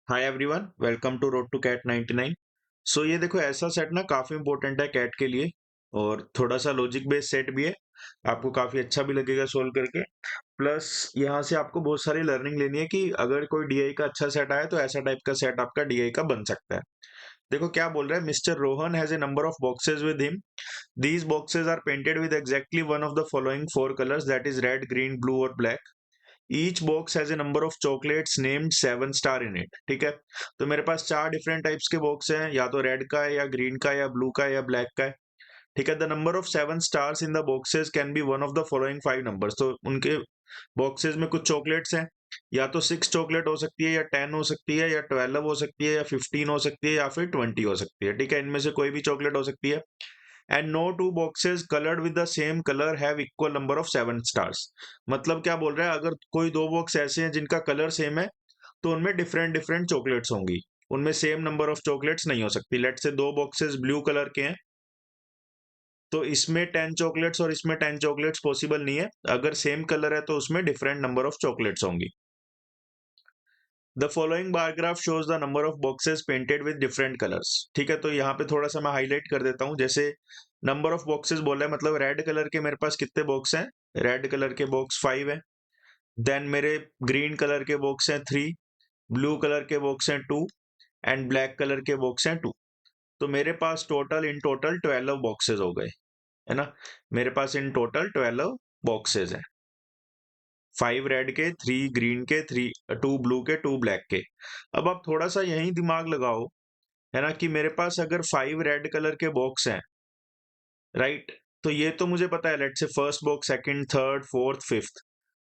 Hi everyone, welcome to road to CAT 99। So ये देखो, ऐसा सेट ना काफी इंपॉर्टेंट है कैट के लिए और थोड़ा सा लॉजिक बेस्ड सेट भी है। आपको काफी अच्छा भी लगेगा सोल्व करके। प्लस यहाँ से आपको बहुत सारी लर्निंग लेनी है कि अगर कोई डीआई का अच्छा सेट आया तो ऐसा टाइप का सेट आपका डीआई का बन सकता है। देखो क्या बोल रहा है, mister Rohan has a number of boxes with him. These boxes are painted with exactly one of the following four colours, that is red, green, blue और black. Each box has a number of chocolates named 7 star in it. ठीक है, तो मेरे पास चार different types के box हैं, या तो रेड का है या ग्रीन का या ब्लू का या ब्लैक का है। ठीक है, the number of 7 stars in the boxes can be one of the following 5 numbers. तो उनके बॉक्सेस में कुछ चॉकलेट्स हैं, या तो 6 चॉकलेट हो सकती है, या 10 हो सकती है, या 12 हो सकती है, या 15 हो सकती है, या फिर 20 हो सकती है। ठीक है, इनमें से कोई भी चॉकलेट हो सकती है। And no two boxes coloured with the same colour have equal number of 7 stars. मतलब क्या बोल रहा है, अगर कोई दो बॉक्स ऐसे हैं जिनका कलर सेम है तो उनमें डिफरेंट डिफरेंट चॉकलेट्स होंगी, उनमें सेम नंबर ऑफ चॉकलेट्स नहीं हो सकती। लेट से दो बॉक्सेस ब्लू कलर के हैं, तो इसमें 10 चॉकलेट्स और इसमें 10 चॉकलेट्स पॉसिबल नहीं है। अगर सेम कलर है तो उसमें डिफरेंट नंबर ऑफ चॉकलेट्स होंगी। The following bar graph shows the number of boxes painted with different colours. ठीक है, तो यहाँ पे थोड़ा सा मैं हाईलाइट कर देता हूँ। जैसे नंबर ऑफ बॉक्सेस बोला है, मतलब रेड कलर के मेरे पास कितने बॉक्स हैं? रेड कलर के बॉक्स 5 है। देन मेरे ग्रीन कलर के बॉक्स हैं 3, ब्लू कलर के बॉक्स हैं 2 एंड ब्लैक कलर के बॉक्स हैं 2। तो मेरे पास टोटल इन टोटल 12 बॉक्सेस हो गए, है ना। मेरे पास इन टोटल 12 बॉक्सेस हैं, 5 रेड के, 3 ग्रीन के, 2 ब्लू के, 2 ब्लैक के। अब आप थोड़ा सा यही दिमाग लगाओ, है ना, कि मेरे पास अगर 5 रेड कलर के बॉक्स हैं, राइट, तो ये तो मुझे पता है, let's say first box, second, third, fourth, fifth,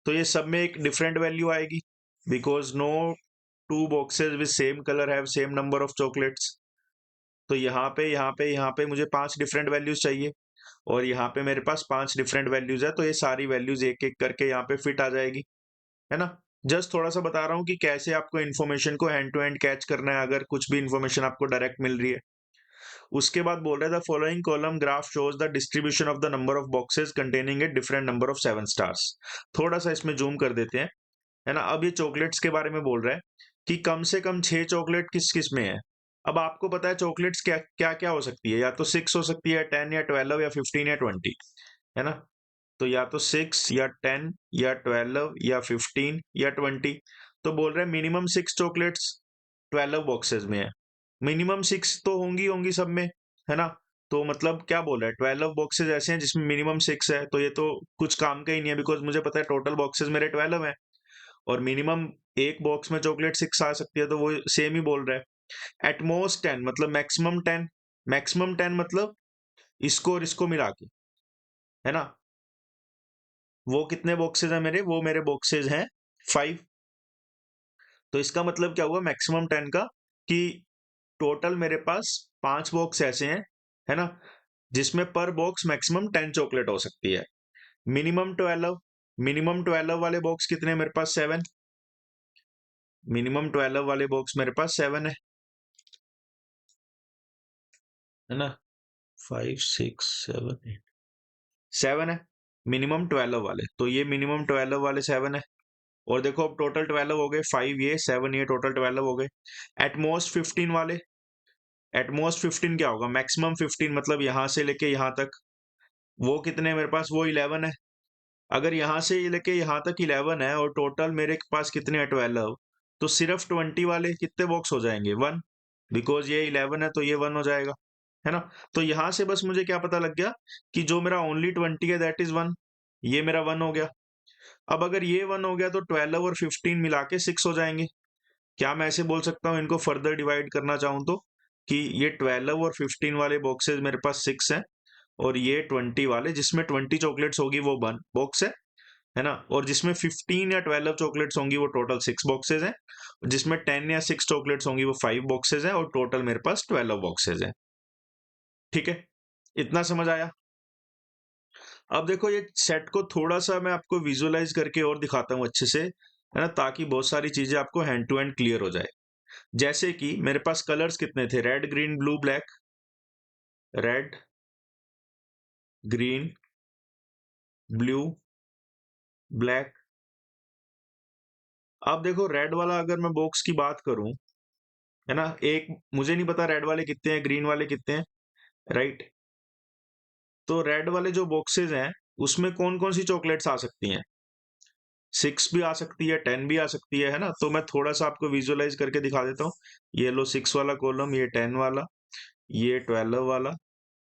तो ये सब में एक डिफरेंट वैल्यू आएगी, because no two boxes with same colour have same number of chocolates. तो यहाँ पे मुझे 5 डिफरेंट वैल्यूज चाहिए, और यहाँ पे मेरे पास 5 डिफरेंट वैल्यूज है, तो ये सारी वैल्यूज एक एक करके यहाँ पे फिट आ जाएगी, है ना। जस्ट थोड़ा सा बता रहा हूँ कि कैसे आपको इन्फॉर्मेशन को हैंड टू हैंड कैच करना है, अगर कुछ भी इन्फॉर्मेशन आपको डायरेक्ट मिल रही है। उसके बाद बोल रहा है, the following column graph shows the distribution of the number of boxes containing a different number of 7 stars. थोड़ा सा इसमें जूम कर देते हैं, है ना। अब ये चॉकलेट्स के बारे में बोल रहा है कि कम से कम 6 चॉकलेट किस किस में है। अब आपको पता है चॉकलेट्स क्या क्या क्या हो सकती है, या तो 6 हो सकती है, 10 या 12 या 15 या 20, है ना। तो या तो 6 या 10 या 12 या 15 या 20। तो बोल रहे हैं मिनिमम 6 चॉकलेट्स 12 बॉक्सेस में है। मिनिमम 6 तो होंगी होंगी सब में, है ना। तो मतलब क्या बोल रहा है, 12 बॉक्सेस ऐसे हैं जिसमें मिनिमम 6 है, तो ये तो कुछ काम का ही नहीं है, बिकॉज मुझे पता है टोटल बॉक्सेस मेरे 12 है, और मिनिमम एक बॉक्स में चॉकलेट 6 आ सकती है, तो वो सेम ही बोल रहा है। एटमोस्ट 10 मतलब मैक्सिमम 10, मैक्सिमम 10 मतलब इसको और इसको मिला के, है ना। वो कितने बॉक्सेस हैं मेरे? वो मेरे बॉक्सेस हैं 5। तो इसका मतलब क्या हुआ मैक्सिमम 10 का, कि टोटल मेरे पास 5 बॉक्स ऐसे हैं, है ना, जिसमें पर बॉक्स मैक्सिमम 10 चॉकलेट हो सकती है। मिनिमम 12, मिनिमम 12 वाले बॉक्स कितने हैं मेरे पास? 7। मिनिमम 12 वाले बॉक्स मेरे पास 7 है ना। 5 6 7 8, 7 है मिनिमम 12 वाले, तो ये मिनिमम 12 वाले 7 है। और देखो अब टोटल 12 हो गए, 5 ये 7 ये, टोटल 12 हो गए। एटमोस्ट 15 वाले, एटमोस्ट 15 क्या होगा? मैक्सिमम 15 मतलब यहां से लेके यहां तक, वो कितने हैं मेरे पास? वो 11 है। अगर यहां से लेके यहां तक 11 है और टोटल मेरे पास कितने हैं? 12, तो सिर्फ 20 वाले कितने बॉक्स हो जाएंगे? 1, बिकॉज ये 11 है तो ये 1 हो जाएगा, है ना। तो यहां से बस मुझे क्या पता लग गया कि जो मेरा ओनली 20 है दैट इज 1, ये मेरा 1 हो गया। अब अगर ये 1 हो गया तो 12 और 15 मिला के 6 हो जाएंगे। क्या मैं ऐसे बोल सकता हूँ इनको फर्दर डिवाइड करना चाहूँ तो, कि ये 12 और 15 वाले बॉक्सेस मेरे पास 6 हैं, और ये 20 वाले जिसमें 20 चॉकलेट्स होगी वो 1 बॉक्स है ना। और जिसमें 15 या 12 चॉकलेट्स होंगी वो टोटल 6 बॉक्सेस हैं, जिसमें 10 या 6 चॉकलेट्स होंगी वो 5 बॉक्सेस हैं, और टोटल मेरे पास 12 बॉक्सेस हैं। ठीक है, इतना समझ आया। अब देखो ये सेट को थोड़ा सा मैं आपको विजुअलाइज करके और दिखाता हूँ अच्छे से, है ना, ताकि बहुत सारी चीजें आपको हैंड टू हैंड क्लियर हो जाए। जैसे कि मेरे पास कलर्स कितने थे? Red, green, blue, black. Red, green, blue, black. अब देखो रेड वाला अगर मैं बॉक्स की बात करूं, है ना। एक मुझे नहीं पता रेड वाले कितने हैं, ग्रीन वाले कितने हैं, राइट। तो रेड वाले जो बॉक्सेस हैं उसमें कौन कौन सी चॉकलेट्स आ सकती हैं? 6 भी आ सकती है, 10 भी आ सकती है ना। तो मैं थोड़ा सा आपको विजुअलाइज करके दिखा देता हूँ। ये लो 6 वाला कॉलम, ये 10 वाला, ये 12 वाला,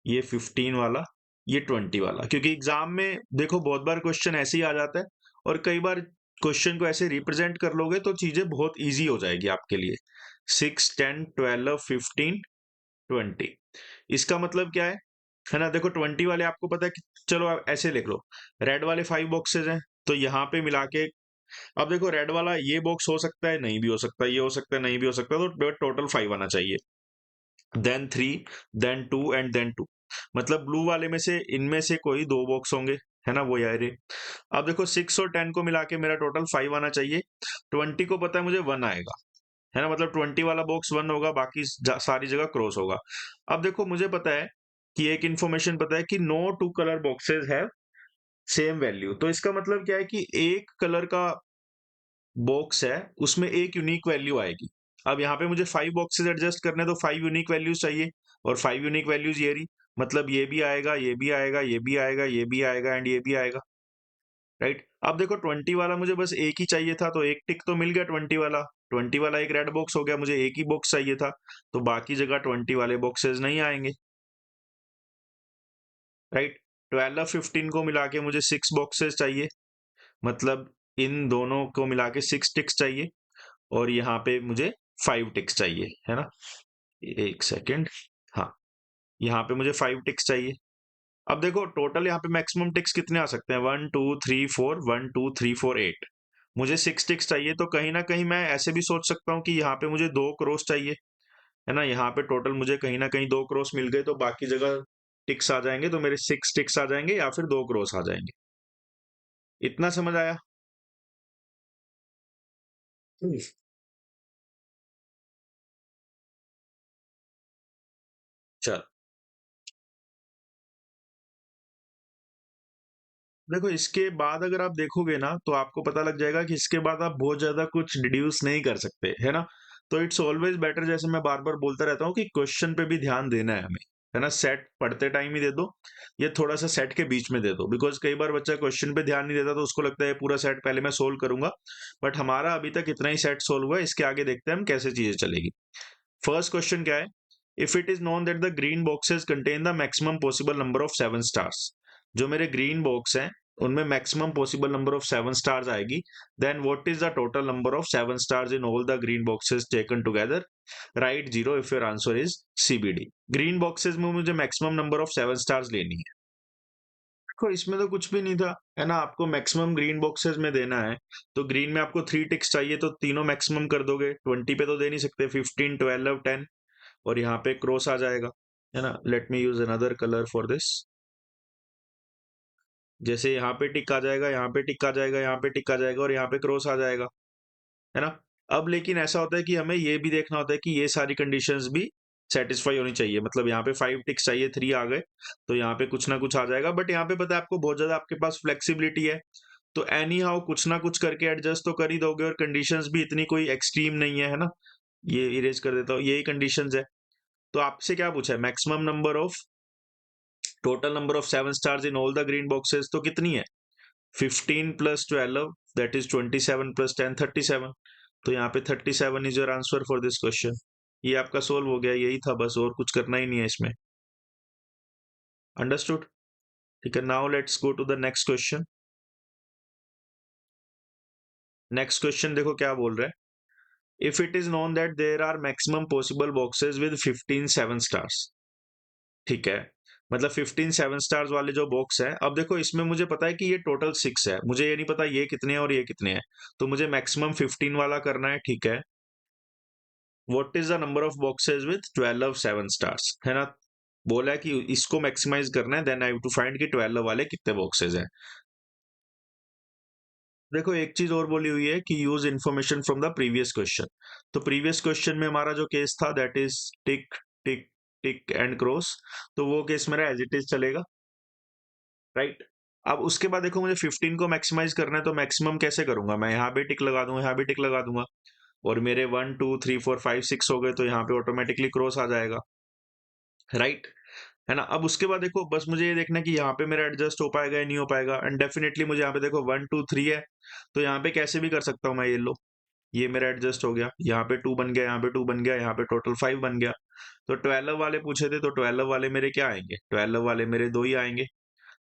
ये 15 वाला, ये 20 वाला। क्योंकि एग्जाम में देखो बहुत बार क्वेश्चन ऐसे ही आ जाता है, और कई बार क्वेश्चन को ऐसे रिप्रेजेंट कर लोगे तो चीजें बहुत इजी हो जाएगी आपके लिए। 6, 10, 12, 15, 20। इसका मतलब क्या है ना। देखो 20 वाले आपको पता है कि, चलो आप ऐसे लिख लो, रेड वाले 5 बॉक्सेस हैं, तो यहाँ पे मिला के, अब देखो रेड वाला ये बॉक्स हो सकता है, नहीं भी हो सकता, ये हो सकता है, नहीं भी हो सकता, तो टोटल 5 आना चाहिए। Then 3, then 2 and then 2। मतलब ब्लू वाले में से इनमें से कोई 2 बॉक्स होंगे, है ना, वो यार। अब देखो 6 और 10 को मिला के मेरा टोटल 5 आना चाहिए। 20 को पता है मुझे 1 आएगा, है ना, मतलब 20 वाला बॉक्स 1 होगा, बाकी सारी जगह क्रॉस होगा। अब देखो मुझे पता है कि एक इंफॉर्मेशन पता है कि no two colour boxes have same value. तो इसका मतलब क्या है कि एक कलर का बॉक्स है उसमें एक यूनिक वैल्यू आएगी। अब यहाँ पे मुझे 5 बॉक्सेस एडजस्ट करने, तो 5 यूनिक वैल्यूज चाहिए, और 5 यूनिक वैल्यूज ये रही। मतलब ये भी आएगा, ये भी आएगा, ये भी आएगा, ये भी आएगा एंड ये भी आएगा, राइट। अब देखो 20 वाला मुझे बस एक ही चाहिए था, तो एक टिक तो मिल गया 20 वाला। 20 वाला एक रेड बॉक्स हो गया, मुझे एक ही बॉक्स चाहिए था, तो बाकी जगह 20 वाले बॉक्सेस नहीं आएंगे, राइट। 12 15 को मिला के मुझे 6 बॉक्सेस चाहिए, मतलब इन दोनों को मिला के 6 टिक्स चाहिए, और यहाँ पे मुझे 5 टिक्स चाहिए, है ना। एक सेकेंड, हाँ, यहाँ पे मुझे 5 टिक्स चाहिए। अब देखो टोटल यहाँ पे मैक्सिमम टिक्स कितने आ सकते हैं, 1 2 3 4, 1 2 3 4 8। मुझे 6 टिक्स चाहिए, तो कहीं ना कहीं मैं ऐसे भी सोच सकता हूँ कि यहाँ पे मुझे 2 क्रॉस चाहिए, है ना। यहाँ पे टोटल मुझे कहीं ना कहीं 2 क्रॉस मिल गए, तो बाकी जगह टिक्स आ जाएंगे, तो मेरे 6 टिक्स आ जाएंगे या फिर 2 क्रॉस आ जाएंगे। इतना समझ आया? हम्म। चल, देखो इसके बाद अगर आप देखोगे ना, तो आपको पता लग जाएगा कि इसके बाद आप बहुत ज्यादा कुछ डिड्यूस नहीं कर सकते, है ना। तो इट्स ऑलवेज बेटर, जैसे मैं बार बार बोलता रहता हूँ, कि क्वेश्चन पे भी ध्यान देना है हमें, है ना। सेट पढ़ते टाइम ही दे दो, या थोड़ा सा सेट के बीच में दे दो, बिकॉज कई बार बच्चा क्वेश्चन पे ध्यान नहीं देता, तो उसको लगता है पूरा सेट पहले मैं सोल्व करूंगा। बट हमारा अभी तक इतना ही सेट सोल्व हुआ है, इसके आगे देखते हैं हम कैसे चीजें चलेगी। फर्स्ट क्वेश्चन क्या है? If it is known that the green boxes contain the maximum possible number of 7 stars, जो मेरे ग्रीन बॉक्स हैं उनमें maximum possible number of 7 stars आएगी, then what is the total number of 7 stars in all the green boxes taken together, right 0 if your answer is CBD। Green boxes में मुझे maximum number of 7 stars लेनी है। देखो इसमें तो कुछ भी नहीं था, है ना, आपको मैक्सिमम ग्रीन बॉक्सेस में देना है, तो ग्रीन में आपको 3 टिक्स चाहिए, तो तीनों मैक्सिमम कर दोगे, 20 पे तो दे नहीं सकते, 15 12 10, और यहाँ पे क्रॉस आ जाएगा, है ना। Let me use another colour for this. जैसे यहाँ पे टिक आ जाएगा, यहाँ पे टिक आ जाएगा, यहाँ पे टिक आ जाएगा, और यहाँ पे क्रॉस आ जाएगा, है ना। अब लेकिन ऐसा होता है कि हमें ये भी देखना होता है कि ये सारी कंडीशंस भी सेटिस्फाई होनी चाहिए। मतलब यहाँ पे 5 टिक्स चाहिए, 3 आ गए, तो यहाँ पे कुछ ना कुछ आ जाएगा। बट यहाँ पे पता है आपको बहुत ज्यादा आपके पास फ्लेक्सिबिलिटी है, तो एनी हाउ कुछ ना कुछ करके एडजस्ट तो कर ही दोगे, और कंडीशंस भी इतनी कोई एक्सट्रीम नहीं है ना। ये इरेज कर देता हूँ, यही कंडीशंस है। तो आपसे क्या पूछा है? Maximum number of, total number of 7 stars in all the green boxes तो कितनी है? 15 प्लस 12, दैट इज 27 प्लस 10 37। तो यहाँ पे 37 is your answer for this question. ये आपका सोल्व हो गया, यही था बस, और कुछ करना ही नहीं है इसमें। अंडरस्टूड? ठीक है, now let's go to the next question. Next question देखो क्या बोल रहा है। If it is known that there are maximum possible boxes with 15 7 stars, ठीक है, मतलब 15 7 स्टार्स वाले जो बॉक्स है। अब देखो इसमें मुझे पता है कि ये टोटल 6 है, मुझे ये नहीं पता ये कितने हैं और ये कितने हैं, तो मुझे मैक्सिमम 15 वाला करना है, ठीक है। What is the number of boxes with 12 7 stars, है ना। बोला है कि इसको मैक्सिमाइज करना है, then I have to find कि 12 वाले कितने बॉक्सेस हैं। देखो एक चीज और बोली हुई है कि use information from the previous question. तो प्रीवियस क्वेश्चन में हमारा जो केस था that is tick tick tick and cross, तो वो केस मेरा एज इट इज चलेगा, राइट। अब उसके बाद देखो मुझे 15 को मैक्सिमाइज करना है, तो मैक्सिमम कैसे करूंगा? मैं यहाँ भी टिक लगा दूंगा, यहाँ भी टिक लगा दूंगा। और मेरे 1 2 3 4 5 6 हो गए, तो यहाँ पे ऑटोमेटिकली क्रॉस आ जाएगा, राइट? है ना? अब उसके बाद देखो बस मुझे ये देखना है कि यहाँ पे मेरा एडजस्ट हो पाएगा या नहीं हो पाएगा, एंड डेफिनेटली मुझे यहाँ पे देखो 1 2 3 है, तो यहाँ पे कैसे भी कर सकता हूँ मैं, ये लो, ये मेरा एडजस्ट हो गया, यहाँ पे 2 बन गया, यहाँ पे 2 बन गया, यहाँ पे टोटल 5 बन गया। तो 12 वाले पूछे थे, तो 12 वाले मेरे क्या आएंगे? 12 वाले मेरे 2 ही आएंगे,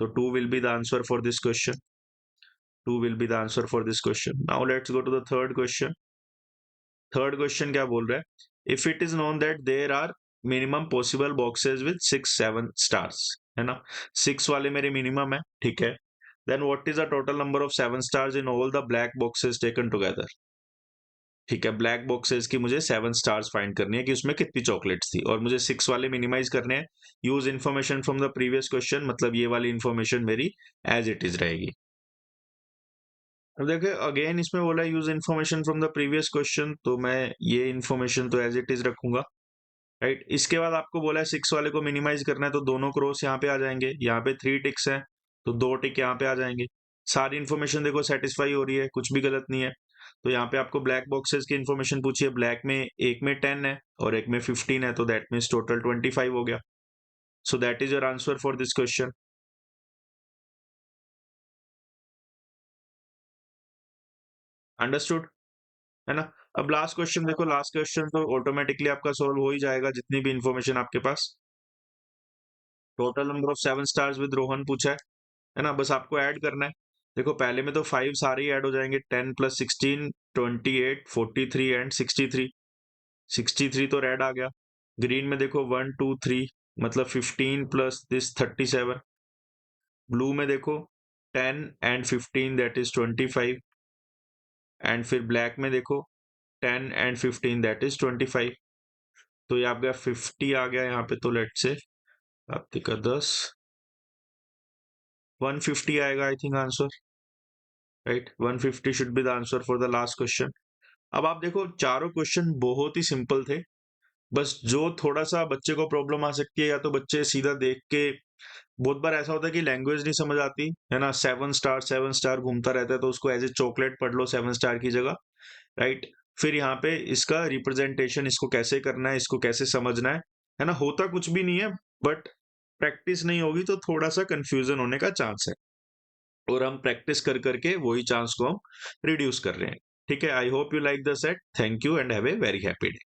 तो 2 will be the answer for this question. 2 will be the answer for this question. Now let's go to the third question. Third question क्या बोल रहा है? If it is known that there are minimum possible boxes with 6 7 stars, है ना? 6 वाले मेरे minimum है, ठीक है? Then what is the total number of 7 stars in all the black boxes taken together? ठीक है, ब्लैक बॉक्सेस की मुझे 7 स्टार्स फाइंड करनी है कि उसमें कितनी चॉकलेट्स थी, और मुझे 6 वाले मिनिमाइज करने हैं। Use information from the previous question, मतलब ये वाली इन्फॉर्मेशन मेरी एज इट इज रहेगी। अब देखिए अगेन इसमें बोला है use information from the previous question, तो मैं ये इन्फॉर्मेशन तो एज इट इज रखूंगा, राइट? इसके बाद आपको बोला है 6 वाले को मिनिमाइज करना है, तो दोनों क्रॉस यहाँ पे आ जाएंगे, यहाँ पे 3 टिक्स हैं, तो 2 टिक यहाँ पे आ जाएंगे। सारी इन्फॉर्मेशन देखो सेटिस्फाई हो रही है, कुछ भी गलत नहीं है। तो यहाँ पे आपको ब्लैक बॉक्सेस की इन्फॉर्मेशन पूछी है, ब्लैक में एक में 10 है और एक में 15 है, तो दैट मीन्स टोटल 25 हो गया। So that is your answer for this question. Understood, है ना? अब लास्ट क्वेश्चन देखो, लास्ट क्वेश्चन तो ऑटोमेटिकली आपका सॉल्व हो ही जाएगा जितनी भी इन्फॉर्मेशन आपके पास। Total number of 7 stars with Rohan पूछा है ना? बस आपको ऐड करना है। देखो पहले में तो 5 सारे ही ऐड हो जाएंगे, 10 प्लस 16 28 43 एंड 63। 63 तो रेड आ गया। ग्रीन में देखो 1 2 3 मतलब 15 प्लस दिस 37। ब्लू में देखो 10 एंड 15 दैट इज 25, एंड फिर ब्लैक में देखो 10 एंड 15 दैट इज 25। तो ये आपका 50 आ गया यहाँ पे, तो लेट से आपका 10 150 आएगा I think answer, right? 150 should be the answer for the last question. अब आप देखो चारों क्वेश्चन बहुत ही सिंपल थे, बस जो थोड़ा सा बच्चे को प्रॉब्लम आ सकती है, या तो बच्चे सीधा देख के, बहुत बार ऐसा होता है कि लैंग्वेज नहीं समझ आती है ना, 7 स्टार घूमता रहता है, तो उसको एज ए चॉकलेट पढ़ लो 7 स्टार की जगह, राइट? फिर यहाँ पे इसका रिप्रेजेंटेशन, इसको कैसे करना है, इसको कैसे समझना है ना? होता कुछ भी नहीं है, बट प्रैक्टिस नहीं होगी तो थोड़ा सा कंफ्यूजन होने का चांस है, और हम प्रैक्टिस कर करके वही चांस को हम रिड्यूस कर रहे हैं। ठीक है, I hope you like the set. Thank you and have a very happy day.